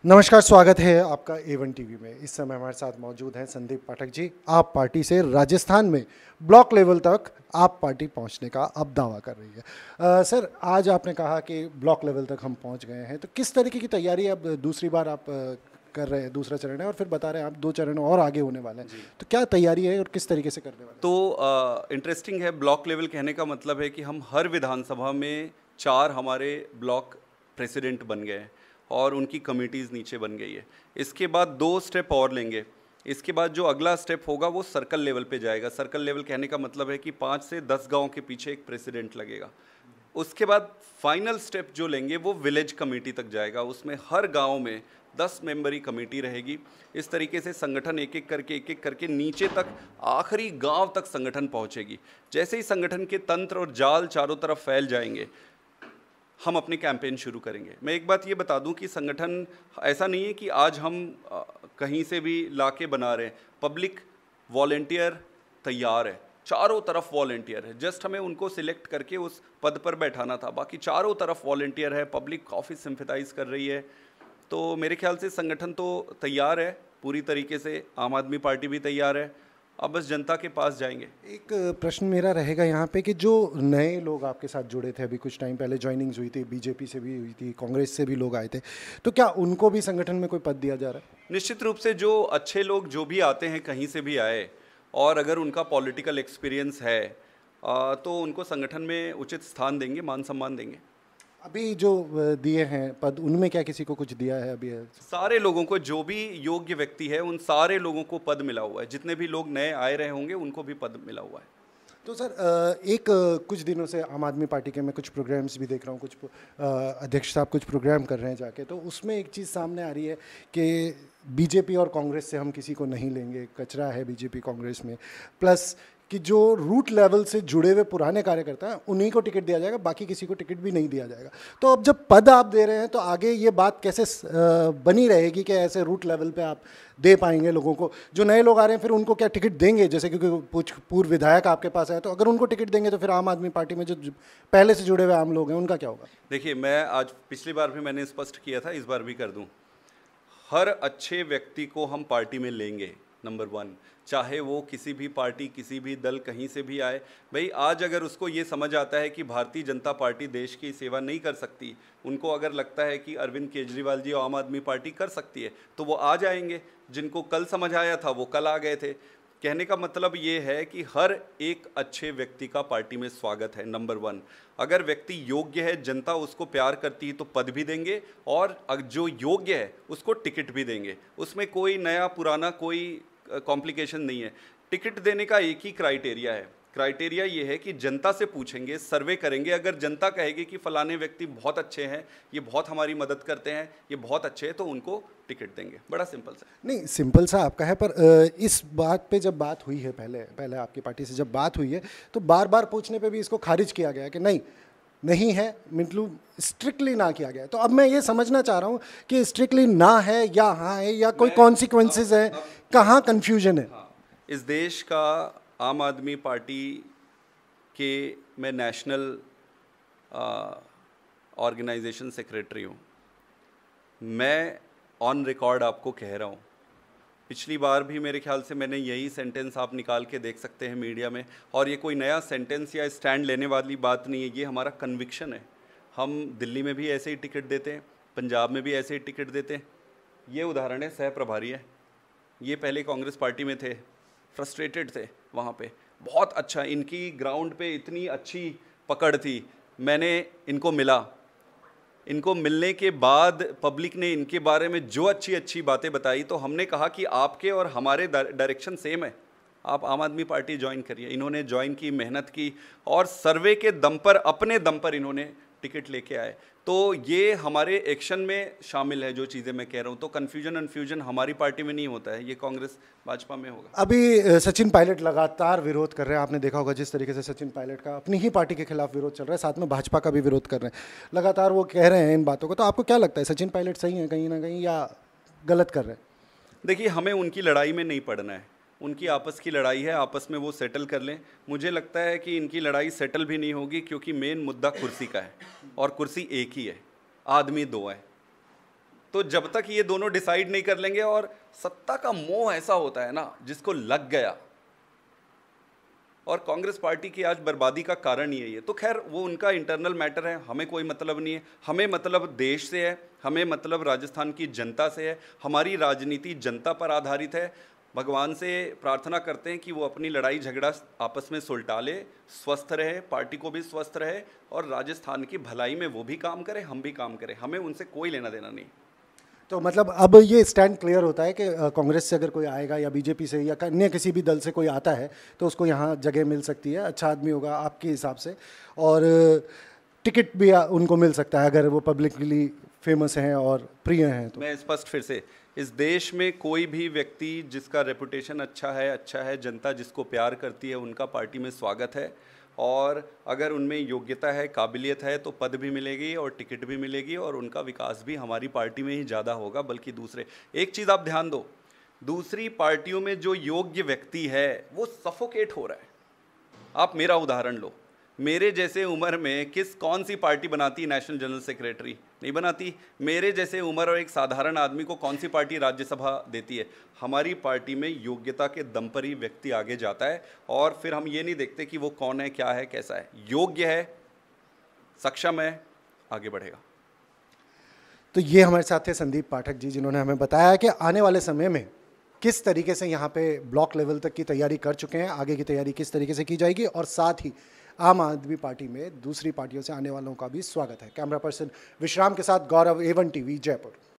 नमस्कार, स्वागत है आपका A1 टीवी में। इस समय हमारे साथ मौजूद हैं संदीप पाठक जी। आप पार्टी से राजस्थान में ब्लॉक लेवल तक आप पार्टी पहुंचने का अब दावा कर रही है। सर, आज आपने कहा कि ब्लॉक लेवल तक हम पहुंच गए हैं, तो किस तरीके की तैयारी अब दूसरी बार आप कर रहे हैं? दूसरा चरण है और फिर बता रहे हैं आप 2 चरण और आगे होने वाले हैं, तो क्या तैयारी है और किस तरीके से करने वाले हैं? तो इंटरेस्टिंग है, ब्लॉक लेवल कहने का मतलब है कि हम हर विधानसभा में 4 हमारे ब्लॉक प्रेसिडेंट बन गए हैं और उनकी कमिटीज़ नीचे बन गई है। इसके बाद 2 स्टेप और लेंगे। इसके बाद जो अगला स्टेप होगा वो सर्कल लेवल पे जाएगा। सर्कल लेवल कहने का मतलब है कि 5 से 10 गांव के पीछे एक प्रेसिडेंट लगेगा। उसके बाद फाइनल स्टेप जो लेंगे वो विलेज कमेटी तक जाएगा। उसमें हर गांव में 10 मेंबरी कमेटी रहेगी। इस तरीके से संगठन एक एक करके नीचे तक आखिरी गांव तक संगठन पहुंचेगी। जैसे ही संगठन के तंत्र और जाल चारों तरफ फैल जाएंगे, हम अपने कैंपेन शुरू करेंगे। मैं एक बात ये बता दूं कि संगठन ऐसा नहीं है कि आज हम कहीं से भी लाके बना रहे हैं। पब्लिक वॉलेंटियर तैयार है, चारों तरफ वॉलेंटियर है। जस्ट हमें उनको सिलेक्ट करके उस पद पर बैठाना था, बाकी चारों तरफ वॉलेंटियर है। पब्लिक काफ़ी सिंपैथाइज कर रही है। तो मेरे ख्याल से संगठन तो तैयार है पूरी तरीके से। आम आदमी पार्टी भी तैयार है। अब बस जनता के पास जाएंगे। एक प्रश्न मेरा रहेगा यहाँ पे कि जो नए लोग आपके साथ जुड़े थे, अभी कुछ टाइम पहले ज्वाइनिंग्स हुई थी, बीजेपी से भी हुई थी, कांग्रेस से भी लोग आए थे, तो क्या उनको भी संगठन में कोई पद दिया जा रहा है? निश्चित रूप से जो अच्छे लोग जो भी आते हैं, कहीं से भी आए, और अगर उनका पॉलिटिकल एक्सपीरियंस है तो उनको संगठन में उचित स्थान देंगे, मान सम्मान देंगे। अभी जो दिए हैं पद, उनमें क्या किसी को कुछ दिया है अभी? सारे लोगों को, जो भी योग्य व्यक्ति है उन सारे लोगों को पद मिला हुआ है। जितने भी लोग नए आए रहे होंगे उनको भी पद मिला हुआ है। तो सर, कुछ दिनों से आम आदमी पार्टी के मैं कुछ प्रोग्राम्स भी देख रहा हूँ, कुछ अध्यक्ष साहब कुछ प्रोग्राम कर रहे हैं जाके, तो उसमें एक चीज़ सामने आ रही है कि बीजेपी और कांग्रेस से हम किसी को नहीं लेंगे, कचरा है बीजेपी कांग्रेस में। प्लस कि जो रूट लेवल से जुड़े हुए पुराने कार्यकर्ता हैं उन्हीं को टिकट दिया जाएगा, बाकी किसी को टिकट भी नहीं दिया जाएगा। तो अब जब पद आप दे रहे हैं तो आगे ये बात कैसे बनी रहेगी कि ऐसे रूट लेवल पे आप दे पाएंगे लोगों को? जो नए लोग आ रहे हैं फिर उनको क्या टिकट देंगे? जैसे क्योंकि कुछ पूर्व विधायक आपके पास आए, तो अगर उनको टिकट देंगे तो फिर आम आदमी पार्टी में जो पहले से जुड़े हुए आम लोग हैं उनका क्या होगा? देखिए, मैं आज पिछली बार भी मैंने स्पष्ट किया था, इस बार भी कर दूं। हर अच्छे व्यक्ति को हम पार्टी में लेंगे, नंबर 1। चाहे वो किसी भी पार्टी, किसी भी दल, कहीं से भी आए। भाई, आज अगर उसको ये समझ आता है कि भारतीय जनता पार्टी देश की सेवा नहीं कर सकती, उनको अगर लगता है कि अरविंद केजरीवाल जी और आम आदमी पार्टी कर सकती है, तो वो आ जाएंगे। जिनको कल समझ आया था वो कल आ गए थे। कहने का मतलब ये है कि हर एक अच्छे व्यक्ति का पार्टी में स्वागत है, नंबर 1। अगर व्यक्ति योग्य है, जनता उसको प्यार करती है, तो पद भी देंगे, और जो योग्य है उसको टिकट भी देंगे। उसमें कोई नया पुराना कोई कॉम्प्लिकेशन नहीं है। टिकट देने का एक ही क्राइटेरिया है। क्राइटेरिया ये है कि जनता से पूछेंगे, सर्वे करेंगे। अगर जनता कहेगी कि फलाने व्यक्ति बहुत अच्छे हैं, ये बहुत हमारी मदद करते हैं, ये बहुत अच्छे हैं, तो उनको टिकट देंगे। बड़ा सिंपल सा। नहीं, सिंपल सा आपका है, पर इस बात पे जब बात हुई है, पहले आपकी पार्टी से जब बात हुई है, तो बार बार पूछने पे भी इसको खारिज किया गया कि नहीं है, मतलब स्ट्रिक्टली ना किया गया। तो अब मैं ये समझना चाह रहा हूँ कि स्ट्रिक्टली ना है या हाँ है, या कोई कॉन्सिक्वेंसेस है, कहाँ कंफ्यूजन है? हाँ, इस देश का आम आदमी पार्टी के मैं नेशनल ऑर्गेनाइजेशन सेक्रेटरी हूँ। मैं ऑन रिकॉर्ड आपको कह रहा हूँ, पिछली बार भी मेरे ख्याल से मैंने यही सेंटेंस, आप निकाल के देख सकते हैं मीडिया में, और ये कोई नया सेंटेंस या स्टैंड लेने वाली बात नहीं है, ये हमारा कन्विक्शन है। हम दिल्ली में भी ऐसे ही टिकट देते हैं, पंजाब में भी ऐसे ही टिकट देते हैं। ये उदाहरण है, सह प्रभारी है, ये पहले कांग्रेस पार्टी में थे, फ्रस्ट्रेटेड थे वहाँ पे, बहुत अच्छा, इनकी ग्राउंड पे इतनी अच्छी पकड़ थी। मैंने इनको मिला, इनको मिलने के बाद पब्लिक ने इनके बारे में जो अच्छी अच्छी बातें बताई, तो हमने कहा कि आपके और हमारे डायरेक्शन सेम है, आप आम आदमी पार्टी ज्वाइन करिए। इन्होंने ज्वाइन की, मेहनत की, और सर्वे के दम पर, अपने दम पर इन्होंने टिकट लेके आए। तो ये हमारे एक्शन में शामिल है जो चीज़ें मैं कह रहा हूँ। तो कन्फ्यूजन हमारी पार्टी में नहीं होता है, ये कांग्रेस भाजपा में होगा। अभी सचिन पायलट लगातार विरोध कर रहे हैं, आपने देखा होगा जिस तरीके से सचिन पायलट का अपनी ही पार्टी के खिलाफ विरोध चल रहा है, साथ में भाजपा का भी विरोध कर रहे हैं, लगातार वो कह रहे हैं इन बातों को। तो आपको क्या लगता है, सचिन पायलट सही है कहीं ना कहीं या गलत कर रहे हैं? देखिए, हमें उनकी लड़ाई में नहीं पड़ना है, उनकी आपस की लड़ाई है, आपस में वो सेटल कर लें। मुझे लगता है कि इनकी लड़ाई सेटल भी नहीं होगी, क्योंकि मेन मुद्दा कुर्सी का है, और कुर्सी एक ही है, आदमी 2 है। तो जब तक ये दोनों डिसाइड नहीं कर लेंगे, और सत्ता का मोह ऐसा होता है ना जिसको लग गया, और कांग्रेस पार्टी की आज बर्बादी का कारण यही है। तो खैर वो उनका इंटरनल मैटर है, हमें कोई मतलब नहीं है। हमें मतलब देश से है, हमें मतलब राजस्थान की जनता से है। हमारी राजनीति जनता पर आधारित है। भगवान से प्रार्थना करते हैं कि वो अपनी लड़ाई झगड़ा आपस में सुलटा ले, स्वस्थ रहे, पार्टी को भी स्वस्थ रहे, और राजस्थान की भलाई में वो भी काम करे, हम भी काम करें। हमें उनसे कोई लेना देना नहीं। तो मतलब अब ये स्टैंड क्लियर होता है कि कांग्रेस से अगर कोई आएगा या बीजेपी से या अन्य किसी भी दल से कोई आता है तो उसको यहाँ जगह मिल सकती है, अच्छा आदमी होगा आपके हिसाब से, और टिकट भी उनको मिल सकता है अगर वो पब्लिकली फेमस हैं और प्रिय हैं। तो मैं स्पष्ट फिर से, इस देश में कोई भी व्यक्ति जिसका रेपुटेशन अच्छा है, जनता जिसको प्यार करती है, उनका पार्टी में स्वागत है। और अगर उनमें योग्यता है, काबिलियत है, तो पद भी मिलेगी और टिकट भी मिलेगी, और उनका विकास भी हमारी पार्टी में ही ज़्यादा होगा बल्कि दूसरे। एक चीज़ आप ध्यान दो, दूसरी पार्टियों में जो योग्य व्यक्ति है वो सफोकेट हो रहा है। आप मेरा उदाहरण लो, मेरे जैसे उम्र में कौन सी पार्टी बनाती नेशनल जनरल सेक्रेटरी? नहीं बनाती। मेरे जैसे उम्र और एक साधारण आदमी को कौन सी पार्टी राज्यसभा देती है? हमारी पार्टी में योग्यता के दम पर ही व्यक्ति आगे जाता है, और फिर हम ये नहीं देखते कि वो कौन है, क्या है, कैसा है। योग्य है, सक्षम है, आगे बढ़ेगा। तो ये हमारे साथ थे संदीप पाठक जी, जिन्होंने हमें बताया कि आने वाले समय में किस तरीके से यहाँ पे ब्लॉक लेवल तक की तैयारी कर चुके हैं, आगे की तैयारी किस तरीके से की जाएगी, और साथ ही आम आदमी पार्टी में दूसरी पार्टियों से आने वालों का भी स्वागत है। कैमरा पर्सन विश्राम के साथ गौरव, A1 TV जयपुर।